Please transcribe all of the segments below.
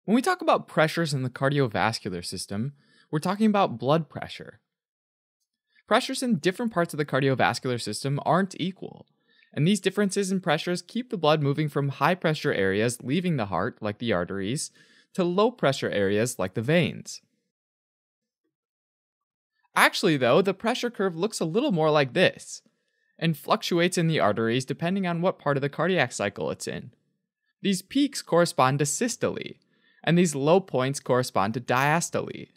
When we talk about pressures in the cardiovascular system, we're talking about blood pressure. Pressures in different parts of the cardiovascular system aren't equal, and these differences in pressures keep the blood moving from high pressure areas leaving the heart, like the arteries, to low pressure areas like the veins. Actually, though, the pressure curve looks a little more like this, and fluctuates in the arteries depending on what part of the cardiac cycle it's in. These peaks correspond to systole, and these low points correspond to diastole.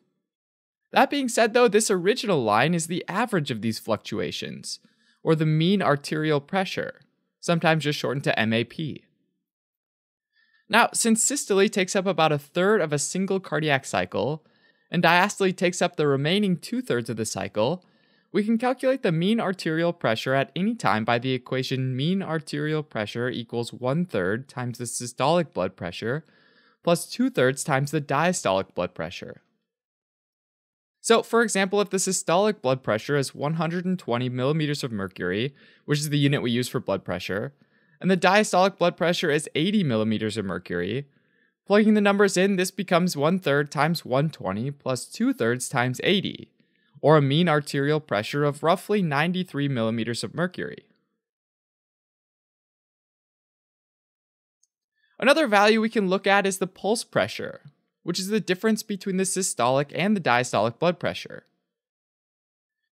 That being said, though, this original line is the average of these fluctuations, or the mean arterial pressure, sometimes just shortened to MAP. Now, since systole takes up about a third of a single cardiac cycle, and diastole takes up the remaining 2/3 of the cycle, we can calculate the mean arterial pressure at any time by the equation mean arterial pressure equals 1/3 times the systolic blood pressure plus 2/3 times the diastolic blood pressure. So, for example, if the systolic blood pressure is 120 millimeters of mercury, which is the unit we use for blood pressure, and the diastolic blood pressure is 80 millimeters of mercury, plugging the numbers in, this becomes 1/3 times 120 plus 2/3 times 80, or a mean arterial pressure of roughly 93 millimeters of mercury. Another value we can look at is the pulse pressure, which is the difference between the systolic and the diastolic blood pressure.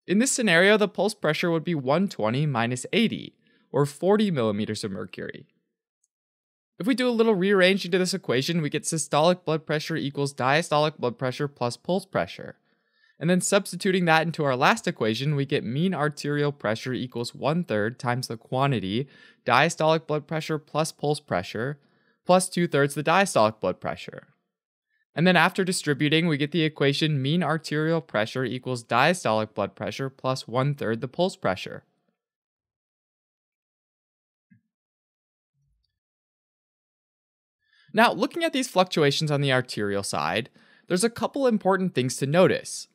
In this scenario, the pulse pressure would be 120 minus 80, or 40 millimeters of mercury. If we do a little rearranging to this equation, we get systolic blood pressure equals diastolic blood pressure plus pulse pressure. And then substituting that into our last equation, we get mean arterial pressure equals 1/3 times the quantity, diastolic blood pressure plus pulse pressure, plus 2/3 the diastolic blood pressure. And then after distributing, we get the equation mean arterial pressure equals diastolic blood pressure plus 1/3 the pulse pressure. Now, looking at these fluctuations on the arterial side, there's a couple important things to notice.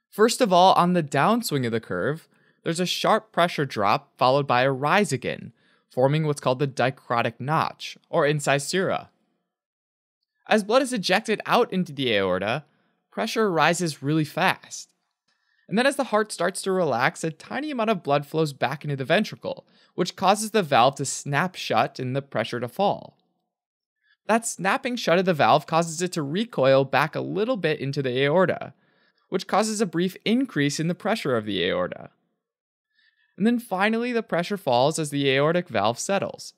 First of all, on the downswing of the curve, there's a sharp pressure drop followed by a rise again, forming what's called the dicrotic notch, or incisura. As blood is ejected out into the aorta, pressure rises really fast. And then as the heart starts to relax, a tiny amount of blood flows back into the ventricle, which causes the valve to snap shut and the pressure to fall. That snapping shut of the valve causes it to recoil back a little bit into the aorta, which causes a brief increase in the pressure of the aorta. And then finally, the pressure falls as the aortic valve settles.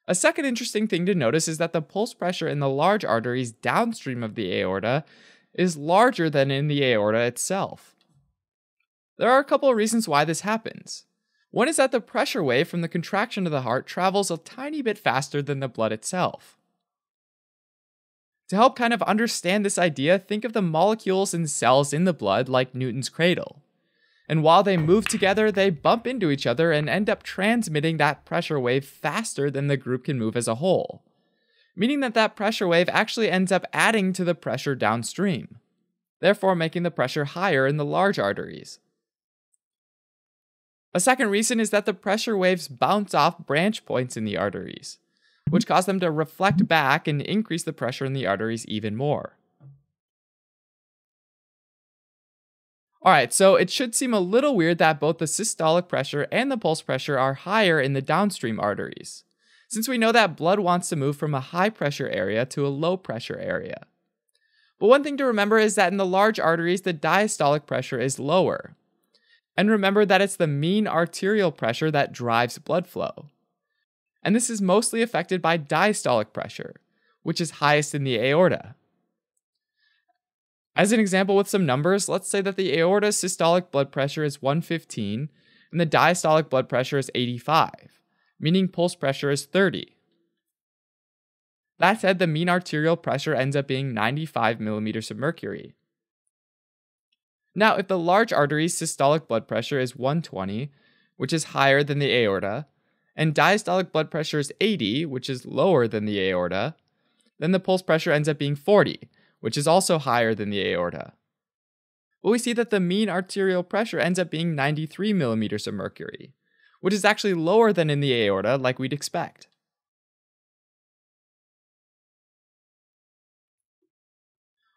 A second interesting thing to notice is that the pulse pressure in the large arteries downstream of the aorta is larger than in the aorta itself. There are a couple of reasons why this happens. One is that the pressure wave from the contraction of the heart travels a tiny bit faster than the blood itself. To help kind of understand this idea, think of the molecules and cells in the blood like Newton's cradle. And while they move together, they bump into each other and end up transmitting that pressure wave faster than the group can move as a whole, meaning that that pressure wave actually ends up adding to the pressure downstream, therefore making the pressure higher in the large arteries. A second reason is that the pressure waves bounce off branch points in the arteries, which cause them to reflect back and increase the pressure in the arteries even more. Alright, so it should seem a little weird that both the systolic pressure and the pulse pressure are higher in the downstream arteries, since we know that blood wants to move from a high pressure area to a low pressure area. But one thing to remember is that in the large arteries, the diastolic pressure is lower. And remember that it's the mean arterial pressure that drives blood flow. And this is mostly affected by diastolic pressure, which is highest in the aorta. As an example with some numbers, let's say that the aorta's systolic blood pressure is 115 and the diastolic blood pressure is 85, meaning pulse pressure is 30. That said, the mean arterial pressure ends up being 95 millimeters of mercury. Now, if the large artery's systolic blood pressure is 120, which is higher than the aorta, and diastolic blood pressure is 80, which is lower than the aorta, then the pulse pressure ends up being 40, which is also higher than the aorta. But we see that the mean arterial pressure ends up being 93 millimeters of mercury, which is actually lower than in the aorta like we'd expect.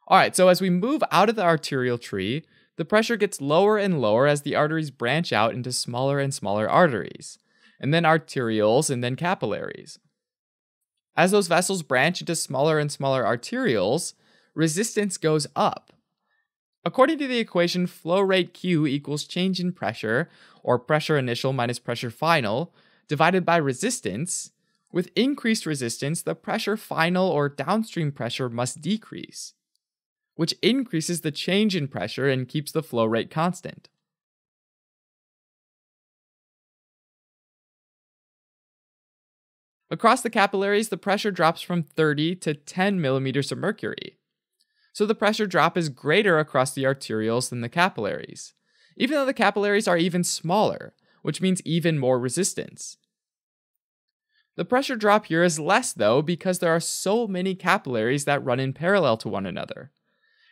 Alright, so as we move out of the arterial tree, the pressure gets lower and lower as the arteries branch out into smaller and smaller arteries, and then arterioles and then capillaries. As those vessels branch into smaller and smaller arterioles, resistance goes up. According to the equation, flow rate Q equals change in pressure, or pressure initial minus pressure final, divided by resistance. With increased resistance, the pressure final or downstream pressure must decrease, which increases the change in pressure and keeps the flow rate constant. Across the capillaries, the pressure drops from 30 to 10 millimeters of mercury. So the pressure drop is greater across the arterioles than the capillaries, even though the capillaries are even smaller, which means even more resistance. The pressure drop here is less though because there are so many capillaries that run in parallel to one another,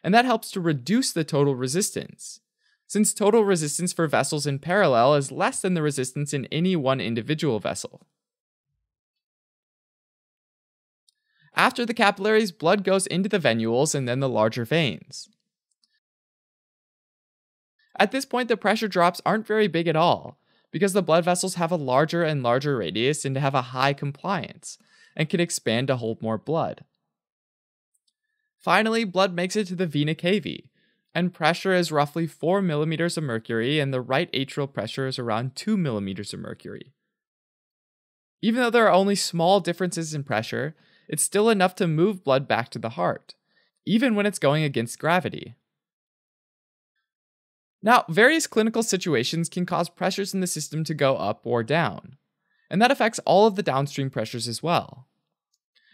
and that helps to reduce the total resistance, since total resistance for vessels in parallel is less than the resistance in any one individual vessel. After the capillaries, blood goes into the venules and then the larger veins. At this point, the pressure drops aren't very big at all, because the blood vessels have a larger and larger radius and have a high compliance, and can expand to hold more blood. Finally, blood makes it to the vena cava, and pressure is roughly 4 millimeters of mercury, and the right atrial pressure is around 2 millimeters of mercury. Even though there are only small differences in pressure, it's still enough to move blood back to the heart, even when it's going against gravity. Now, various clinical situations can cause pressures in the system to go up or down, and that affects all of the downstream pressures as well.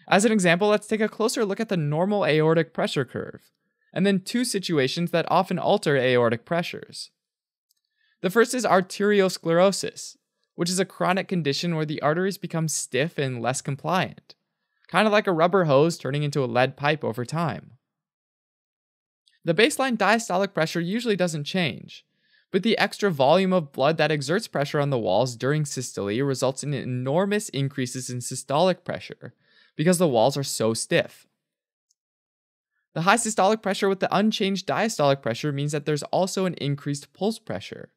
As an example, let's take a closer look at the normal aortic pressure curve, and then two situations that often alter aortic pressures. The first is arteriosclerosis, which is a chronic condition where the arteries become stiff and less compliant, kind of like a rubber hose turning into a lead pipe over time. The baseline diastolic pressure usually doesn't change, but the extra volume of blood that exerts pressure on the walls during systole results in enormous increases in systolic pressure because the walls are so stiff. The high systolic pressure with the unchanged diastolic pressure means that there's also an increased pulse pressure,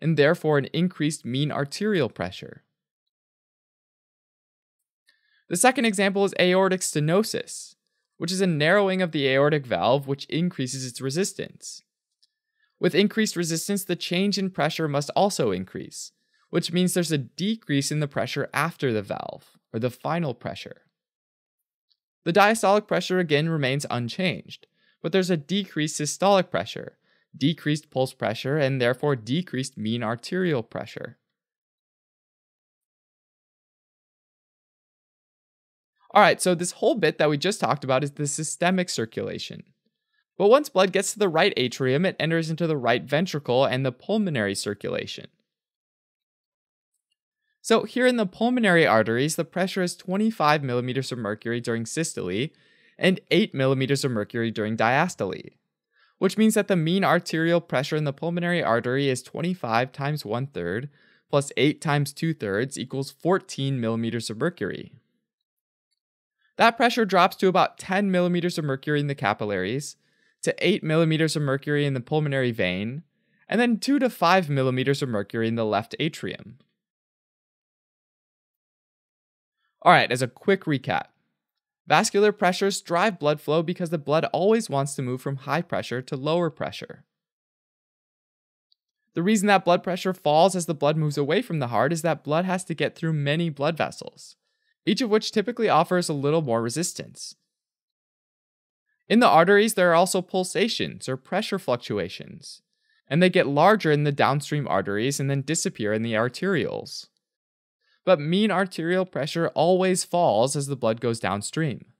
and therefore an increased mean arterial pressure. The second example is aortic stenosis, which is a narrowing of the aortic valve which increases its resistance. With increased resistance, the change in pressure must also increase, which means there's a decrease in the pressure after the valve, or the final pressure. The diastolic pressure again remains unchanged, but there's a decreased systolic pressure, decreased pulse pressure, and therefore decreased mean arterial pressure. Alright, so this whole bit that we just talked about is the systemic circulation. But once blood gets to the right atrium, it enters into the right ventricle and the pulmonary circulation. So here in the pulmonary arteries, the pressure is 25 millimeters of mercury during systole and 8 millimeters of mercury during diastole, which means that the mean arterial pressure in the pulmonary artery is 25 times 1/3 plus 8 times 2/3 equals 14 millimeters of mercury. That pressure drops to about 10 millimeters of mercury in the capillaries, to 8 millimeters of mercury in the pulmonary vein, and then 2 to 5 millimeters of mercury in the left atrium. Alright, as a quick recap, vascular pressures drive blood flow because the blood always wants to move from high pressure to lower pressure. The reason that blood pressure falls as the blood moves away from the heart is that blood has to get through many blood vessels, each of which typically offers a little more resistance. In the arteries, there are also pulsations or pressure fluctuations, and they get larger in the downstream arteries and then disappear in the arterioles. But mean arterial pressure always falls as the blood goes downstream.